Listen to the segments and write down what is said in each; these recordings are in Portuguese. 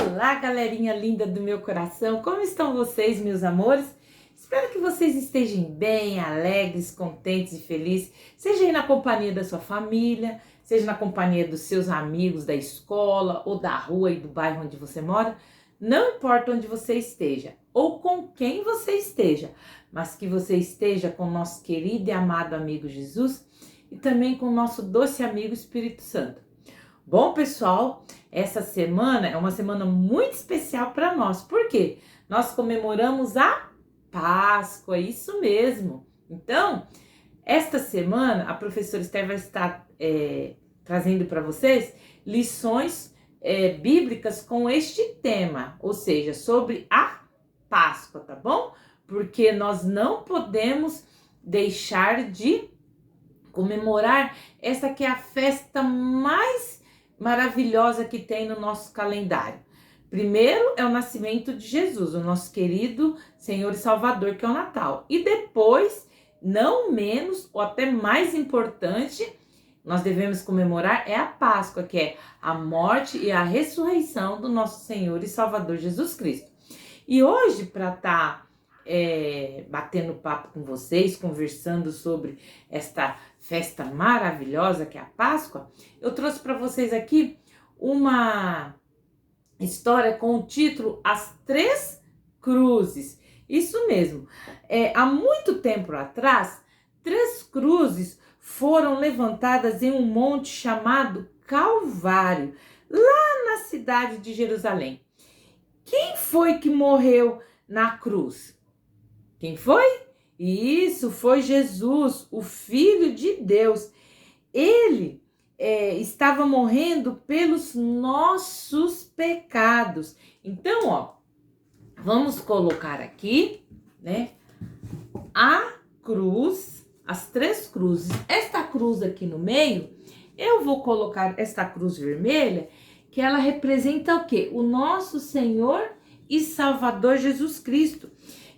Olá, galerinha linda do meu coração, como estão vocês, meus amores? Espero que vocês estejam bem, alegres, contentes e felizes, seja aí na companhia da sua família, seja na companhia dos seus amigos da escola ou da rua e do bairro onde você mora. Não importa onde você esteja ou com quem você esteja, mas que você esteja com o nosso querido e amado amigo Jesus e também com o nosso doce amigo Espírito Santo. Bom, pessoal, essa semana é uma semana muito especial para nós. Por quê? Nós comemoramos a Páscoa, isso mesmo. Então, esta semana a professora Esther vai estar trazendo para vocês lições bíblicas com este tema, ou seja, sobre a Páscoa, tá bom? Porque nós não podemos deixar de comemorar essa que é a festa mais maravilhosa que tem no nosso calendário. Primeiro é o nascimento de Jesus, o nosso querido Senhor e Salvador, que é o Natal. E depois, não menos ou até mais importante, nós devemos comemorar é a Páscoa, que é a morte e a ressurreição do nosso Senhor e Salvador Jesus Cristo. E hoje, para estar batendo papo com vocês, conversando sobre esta festa maravilhosa que é a Páscoa, eu trouxe para vocês aqui uma história com o título As Três Cruzes. Isso mesmo, há muito tempo atrás, 3 cruzes foram levantadas em um monte chamado Calvário, lá na cidade de Jerusalém. Quem foi que morreu na cruz? Quem foi? Isso, foi Jesus, o Filho de Deus. Ele estava morrendo pelos nossos pecados. Então, vamos colocar aqui, né, a cruz, as 3 cruzes. Esta cruz aqui no meio, eu vou colocar esta cruz vermelha, que ela representa o quê? O nosso Senhor e Salvador Jesus Cristo,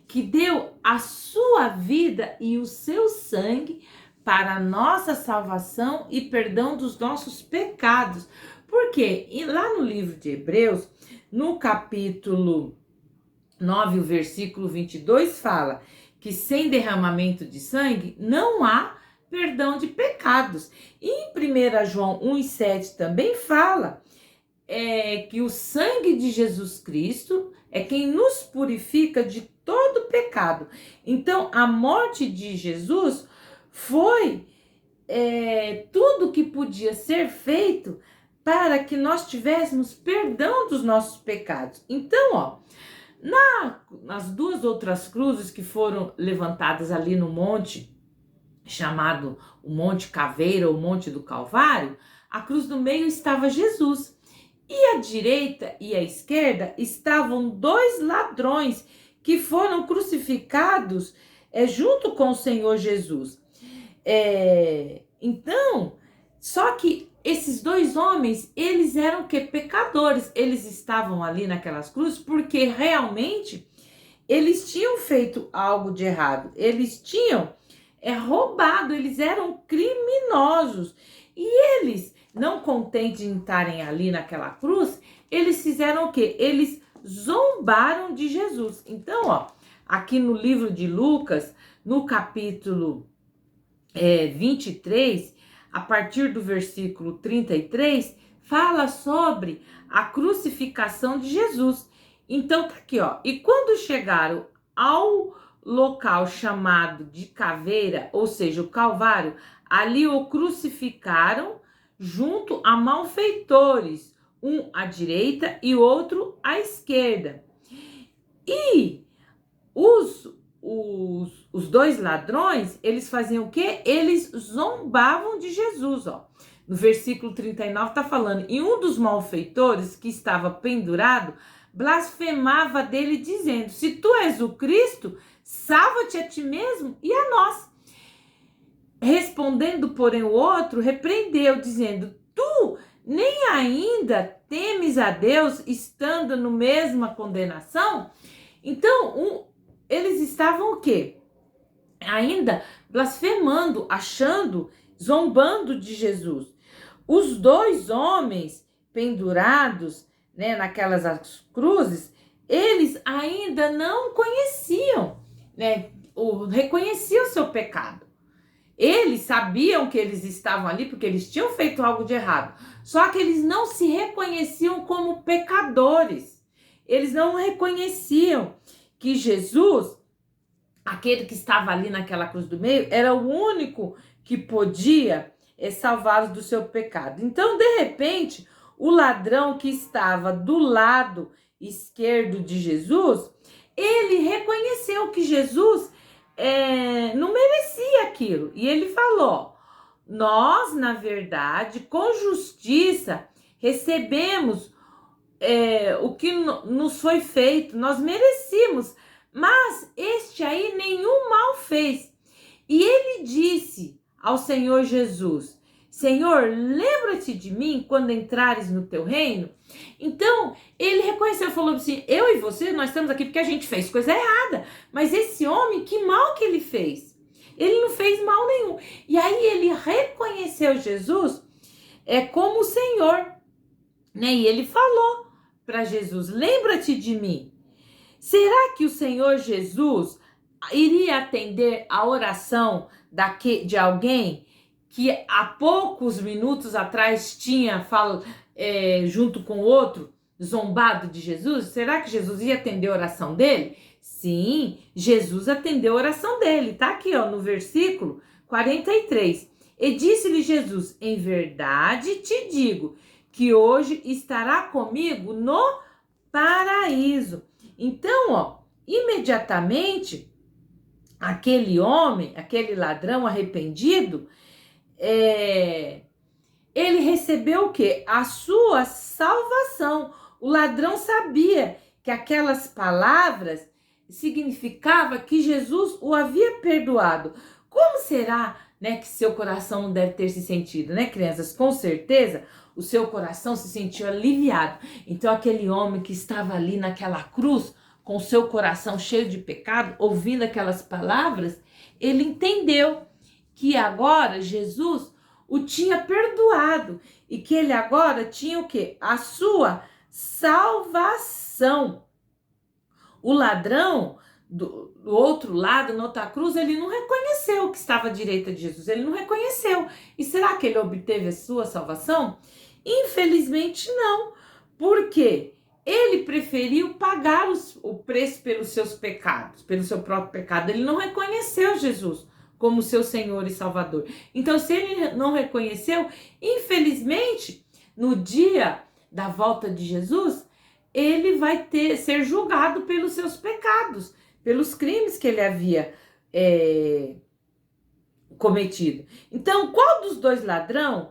que deu a sua vida e o seu sangue para a nossa salvação e perdão dos nossos pecados. Porque lá no livro de Hebreus, no capítulo 9, o versículo 22, fala que sem derramamento de sangue não há perdão de pecados. E em 1 João 1,7 também fala que o sangue de Jesus Cristo é quem nos purifica de todo pecado. Então, a morte de Jesus foi tudo que podia ser feito para que nós tivéssemos perdão dos nossos pecados. Então, nas 2 outras cruzes que foram levantadas ali no monte, chamado o Monte Caveira ou Monte do Calvário, a cruz do meio estava Jesus. E à direita e à esquerda estavam 2 ladrões que foram crucificados junto com o Senhor Jesus. Então, só que esses 2 homens, eles eram pecadores. Eles estavam ali naquelas cruzes porque realmente eles tinham feito algo de errado. Eles tinham roubado, eles eram criminosos. E eles, não contentes em estarem ali naquela cruz, eles fizeram o quê? Eles zombaram de Jesus. Então, aqui no livro de Lucas, no capítulo 23, a partir do versículo 33, fala sobre a crucificação de Jesus. Então, tá aqui, e quando chegaram ao local chamado de Caveira, ou seja, o Calvário, ali o crucificaram junto a malfeitores, um à direita e outro à esquerda. E os 2 ladrões, eles faziam o quê? Eles zombavam de Jesus, No versículo 39 tá falando, e um dos malfeitores que estava pendurado, blasfemava dele dizendo, se tu és o Cristo, salva-te a ti mesmo e a nós. Respondendo, porém, o outro repreendeu, dizendo, tu nem ainda temes a Deus, estando no mesma condenação? Então, eles estavam o quê? Ainda blasfemando, zombando de Jesus. Os 2 homens pendurados né, naquelas cruzes, eles ainda não conheciam, né, reconheciam o seu pecado. Eles sabiam que eles estavam ali porque eles tinham feito algo de errado. Só que eles não se reconheciam como pecadores. Eles não reconheciam que Jesus, aquele que estava ali naquela cruz do meio, era o único que podia salvá-los do seu pecado. Então, de repente, o ladrão que estava do lado esquerdo de Jesus, ele reconheceu que Jesus não merecia aquilo. E ele falou: nós, na verdade, com justiça, recebemos o que nos foi feito, nós merecíamos, mas este aí nenhum mal fez. E ele disse ao Senhor Jesus: Senhor, lembra-te de mim quando entrares no teu reino? Então, ele reconheceu, falou assim: eu e você, nós estamos aqui porque a gente fez coisa errada. Mas esse homem, que mal que ele fez? Ele não fez mal nenhum. E aí ele reconheceu Jesus como o Senhor, né? E ele falou para Jesus: lembra-te de mim. Será que o Senhor Jesus iria atender a oração de alguém que há poucos minutos atrás tinha junto com outro zombado de Jesus? Será que Jesus ia atender a oração dele? Sim, Jesus atendeu a oração dele. Tá aqui, ó, no versículo 43. E disse-lhe Jesus: em verdade te digo que hoje estará comigo no paraíso. Então, ó, imediatamente aquele homem, aquele ladrão arrependido, ele recebeu o quê? A sua salvação. O ladrão sabia que aquelas palavras significava que Jesus o havia perdoado. Como será, né, que seu coração não deve ter se sentido, né, crianças? Com certeza, o seu coração se sentiu aliviado. Então, aquele homem que estava ali naquela cruz, com seu coração cheio de pecado, ouvindo aquelas palavras, ele entendeu que agora Jesus o tinha perdoado e que ele agora tinha o quê? A sua salvação. O ladrão do outro lado, na outra cruz, ele não reconheceu que estava à direita de Jesus, ele não reconheceu. E será que ele obteve a sua salvação? Infelizmente não. Por quê? Ele preferiu pagar o preço pelos seus pecados, pelo seu próprio pecado. Ele não reconheceu Jesus como seu Senhor e Salvador. Então, se ele não reconheceu, infelizmente, no dia da volta de Jesus, ele vai ser julgado pelos seus pecados, pelos crimes que ele havia cometido. Então, qual dos dois ladrões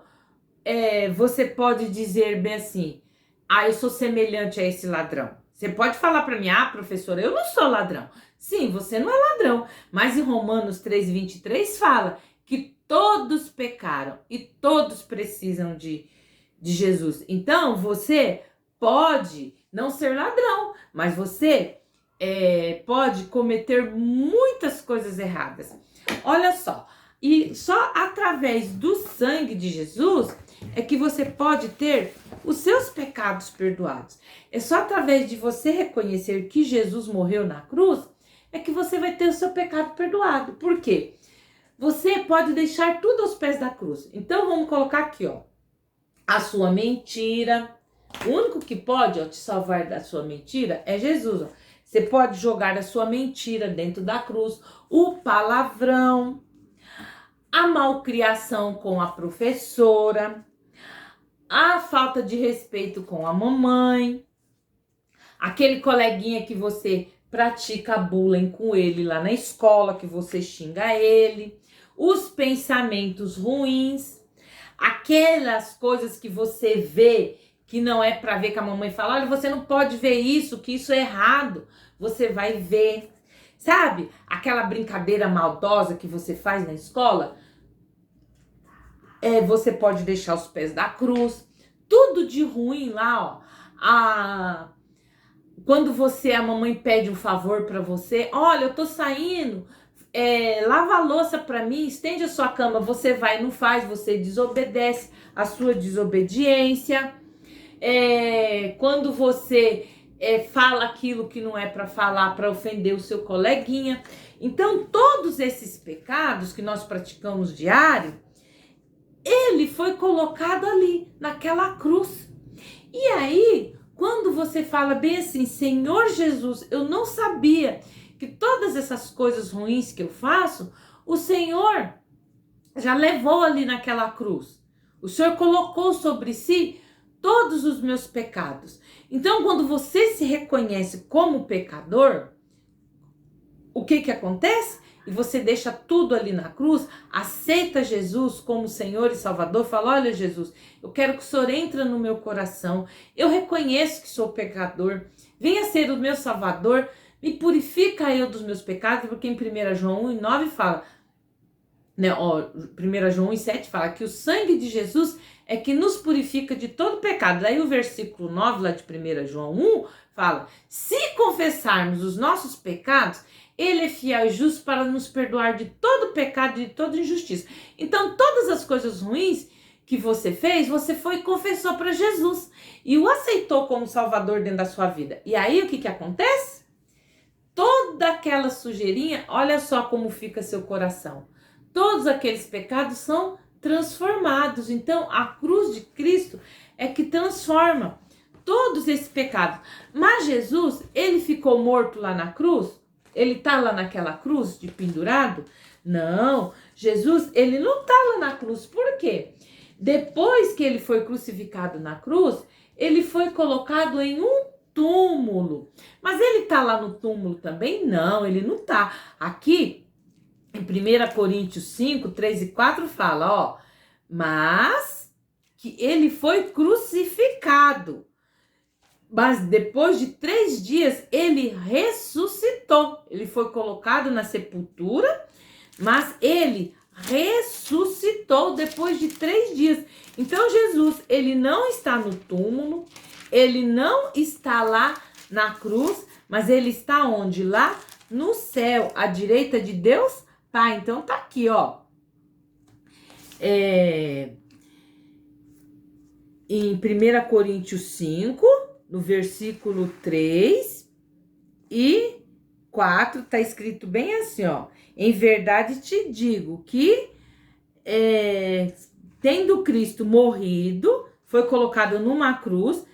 você pode dizer bem assim: ah, eu sou semelhante a esse ladrão? Você pode falar para mim: ah, professora, eu não sou ladrão. Sim, você não é ladrão, mas em Romanos 3:23 fala que todos pecaram e todos precisam de Jesus. Então, você pode não ser ladrão, mas você pode cometer muitas coisas erradas. Olha só, e só através do sangue de Jesus é que você pode ter os seus pecados perdoados. É só através de você reconhecer que Jesus morreu na cruz é que você vai ter o seu pecado perdoado. Por quê? Você pode deixar tudo aos pés da cruz. Então vamos colocar aqui, ó, a sua mentira. O único que pode, ó, te salvar da sua mentira é Jesus. Ó. Você pode jogar a sua mentira dentro da cruz, o palavrão, a malcriação com a professora, a falta de respeito com a mamãe, aquele coleguinha que você pratica bullying com ele lá na escola, que você xinga ele, os pensamentos ruins, aquelas coisas que você vê que não é para ver, que a mamãe fala: olha, você não pode ver isso, que isso é errado. Você vai ver. Sabe? Aquela brincadeira maldosa que você faz na escola. Você pode deixar os pés da cruz. Tudo de ruim lá, ó. Quando a mamãe pede um favor para você: olha, eu tô saindo, lava a louça para mim, estende a sua cama. Você vai e não faz, você desobedece, a sua desobediência. quando você fala aquilo que não é para falar, para ofender o seu coleguinha. Então, todos esses pecados que nós praticamos diário, ele foi colocado ali, naquela cruz. E aí, quando você fala bem assim, Senhor Jesus, eu não sabia que todas essas coisas ruins que eu faço, o Senhor já levou ali naquela cruz. O Senhor colocou sobre si todos os meus pecados. Então, quando você se reconhece como pecador, o que acontece? E você deixa tudo ali na cruz, aceita Jesus como Senhor e Salvador, fala, olha Jesus, eu quero que o Senhor entre no meu coração, eu reconheço que sou pecador, venha ser o meu Salvador, me purifica eu dos meus pecados, porque em 1 João 1:9 fala, né, 1 João 1:7 fala que o sangue de Jesus é que nos purifica de todo pecado. Daí o versículo 9 lá de 1 João 1 fala, se confessarmos os nossos pecados, ele é fiel e justo para nos perdoar de todo pecado e de toda injustiça. Então, todas as coisas ruins que você fez, você foi e confessou para Jesus. E o aceitou como Salvador dentro da sua vida. E aí, o que acontece? Toda aquela sujeirinha, olha só como fica seu coração. Todos aqueles pecados são transformados. Então, a cruz de Cristo é que transforma todos esses pecados. Mas Jesus, ele ficou morto lá na cruz? Ele tá lá naquela cruz de pendurado? Não, Jesus, ele não tá lá na cruz. Por quê? Depois que ele foi crucificado na cruz, ele foi colocado em um túmulo. Mas ele tá lá no túmulo também? Não, ele não tá. Aqui, em 1 Coríntios 5, 3 e 4 fala, ó, mas que ele foi crucificado. Mas depois de 3 dias, ele ressuscitou. Ele foi colocado na sepultura, mas ele ressuscitou depois de 3 dias. Então, Jesus, ele não está no túmulo, ele não está lá na cruz, mas ele está onde? Lá no céu, à direita de Deus Pai. Então, tá aqui, ó. Em 1 Coríntios 5... no versículo 3 e 4, tá escrito bem assim, ó. Em verdade te digo que, tendo Cristo morrido, foi colocado numa cruz,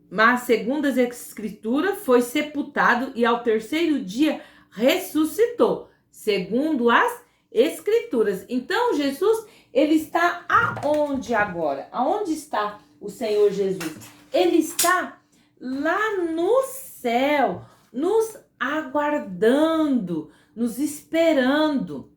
mas segundo as escrituras, foi sepultado e ao 3º dia ressuscitou, segundo as escrituras. Então, Jesus, ele está aonde agora? Aonde está o Senhor Jesus? Ele está lá no céu, nos aguardando, nos esperando,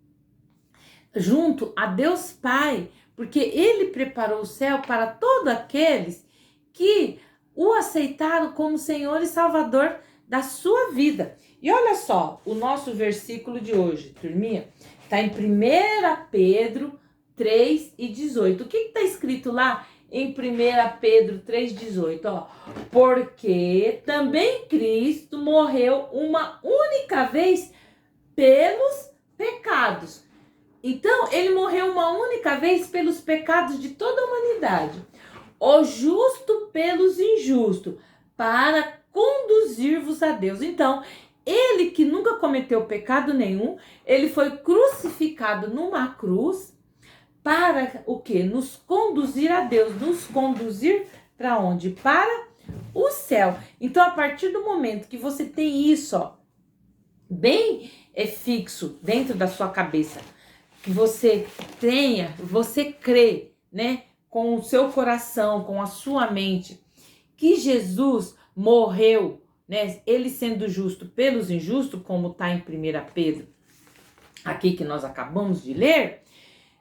junto a Deus Pai, porque ele preparou o céu para todos aqueles que o aceitaram como Senhor e Salvador da sua vida. E olha só, o nosso versículo de hoje, turminha, está em 1 Pedro 3:18. O que está escrito lá? Em 1 Pedro 3,18, ó. Porque também Cristo morreu uma única vez pelos pecados. Então, ele morreu uma única vez pelos pecados de toda a humanidade. O justo pelos injustos, para conduzir-vos a Deus. Então, ele que nunca cometeu pecado nenhum, ele foi crucificado numa cruz, para o quê? Nos conduzir a Deus. Nos conduzir para onde? Para o céu. Então, a partir do momento que você tem isso, ó, bem fixo dentro da sua cabeça, que você tenha, você crê, né, com o seu coração, com a sua mente, que Jesus morreu, né, ele sendo justo pelos injustos, como está em 1 Pedro, aqui que nós acabamos de ler,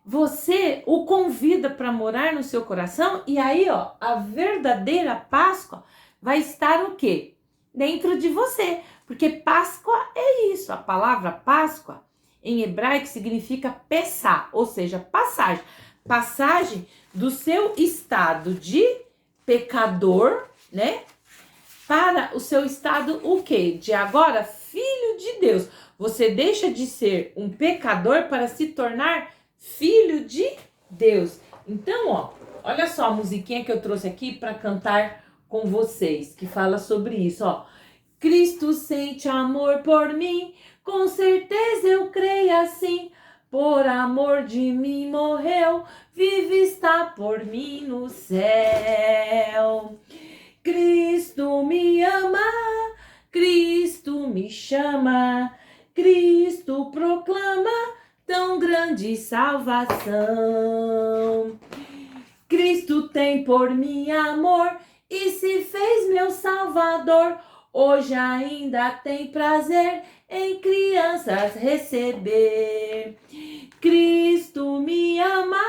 você o convida para morar no seu coração e aí, ó, a verdadeira Páscoa vai estar o quê? Dentro de você, porque Páscoa é isso, a palavra Páscoa em hebraico significa Pessá, ou seja, passagem. Passagem do seu estado de pecador, né? Para o seu estado o quê? De agora filho de Deus. Você deixa de ser um pecador para se tornar filho de Deus. Então, ó, olha só a musiquinha que eu trouxe aqui para cantar com vocês, que fala sobre isso, ó. Cristo sente amor por mim, com certeza eu creio assim. Por amor de mim morreu, vive está por mim no céu. Cristo me ama, Cristo me chama, Cristo proclama tão grande salvação. Cristo tem por mim amor e se fez meu salvador. Hoje ainda tem prazer em crianças receber. Cristo me ama,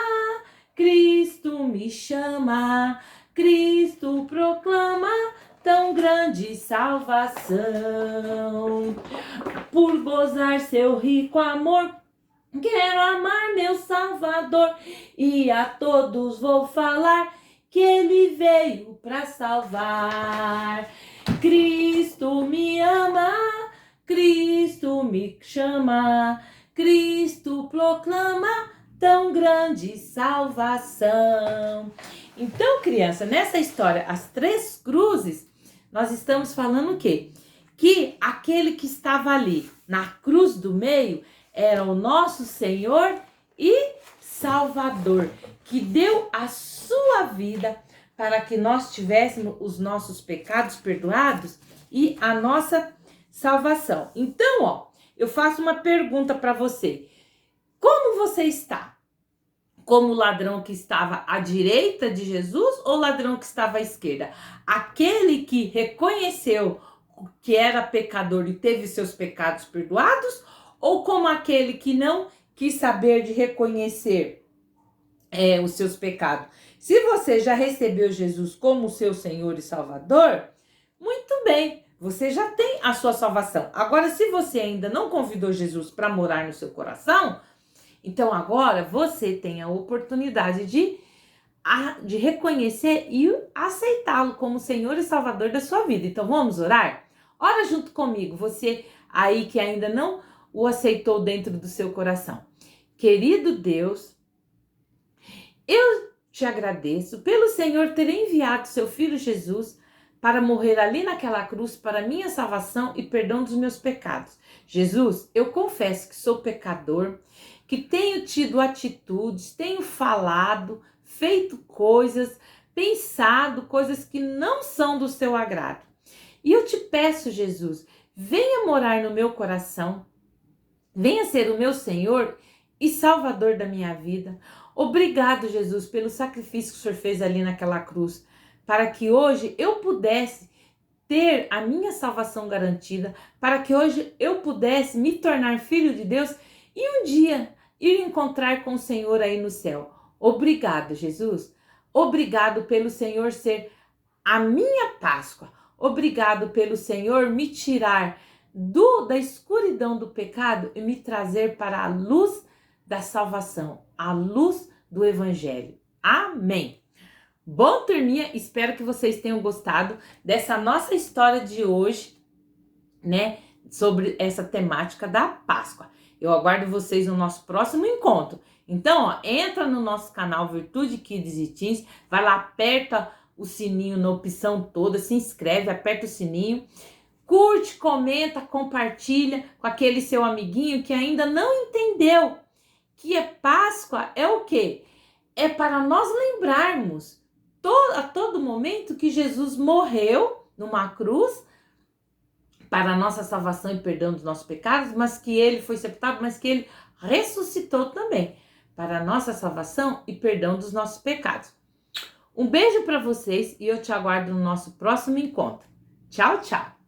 Cristo me chama, Cristo proclama tão grande salvação. Por gozar seu rico amor, quero amar meu Salvador e a todos vou falar que ele veio para salvar. Cristo me ama, Cristo me chama, Cristo proclama tão grande salvação. Então, criança, nessa história, as três cruzes, nós estamos falando o quê? Que aquele que estava ali na cruz do meio era o nosso Senhor e Salvador, que deu a sua vida para que nós tivéssemos os nossos pecados perdoados e a nossa salvação. Então, ó, eu faço uma pergunta para você. Como você está? Como o ladrão que estava à direita de Jesus ou o ladrão que estava à esquerda? Aquele que reconheceu que era pecador e teve seus pecados perdoados, ou como aquele que não quis saber de reconhecer os seus pecados? Se você já recebeu Jesus como seu Senhor e Salvador, muito bem, você já tem a sua salvação. Agora, se você ainda não convidou Jesus para morar no seu coração, então agora você tem a oportunidade de reconhecer e aceitá-lo como Senhor e Salvador da sua vida. Então vamos orar? Ora junto comigo, você aí que ainda não o aceitou dentro do seu coração. Querido Deus, eu te agradeço pelo Senhor ter enviado seu Filho Jesus para morrer ali naquela cruz para minha salvação e perdão dos meus pecados. Jesus, eu confesso que sou pecador, que tenho tido atitudes, tenho falado, feito coisas, pensado coisas que não são do seu agrado. E eu te peço, Jesus, venha morar no meu coração, venha ser o meu Senhor e Salvador da minha vida. Obrigado, Jesus, pelo sacrifício que o Senhor fez ali naquela cruz, para que hoje eu pudesse ter a minha salvação garantida, para que hoje eu pudesse me tornar filho de Deus e um dia ir encontrar com o Senhor aí no céu. Obrigado, Jesus. Obrigado pelo Senhor ser a minha Páscoa. Obrigado pelo Senhor me tirar da escuridão do pecado e me trazer para a luz da salvação, a luz do Evangelho. Amém. Bom, turminha, espero que vocês tenham gostado dessa nossa história de hoje, né, sobre essa temática da Páscoa. Eu aguardo vocês no nosso próximo encontro. Então, ó, entra no nosso canal Virtude Kids e Teens, vai lá, aperta o sininho na opção toda, se inscreve, aperta o sininho, curte, comenta, compartilha com aquele seu amiguinho que ainda não entendeu que Páscoa é o quê? É para nós lembrarmos a todo momento que Jesus morreu numa cruz para a nossa salvação e perdão dos nossos pecados, mas que ele foi sepultado, mas que ele ressuscitou também para a nossa salvação e perdão dos nossos pecados. Um beijo para vocês e eu te aguardo no nosso próximo encontro. Tchau, tchau!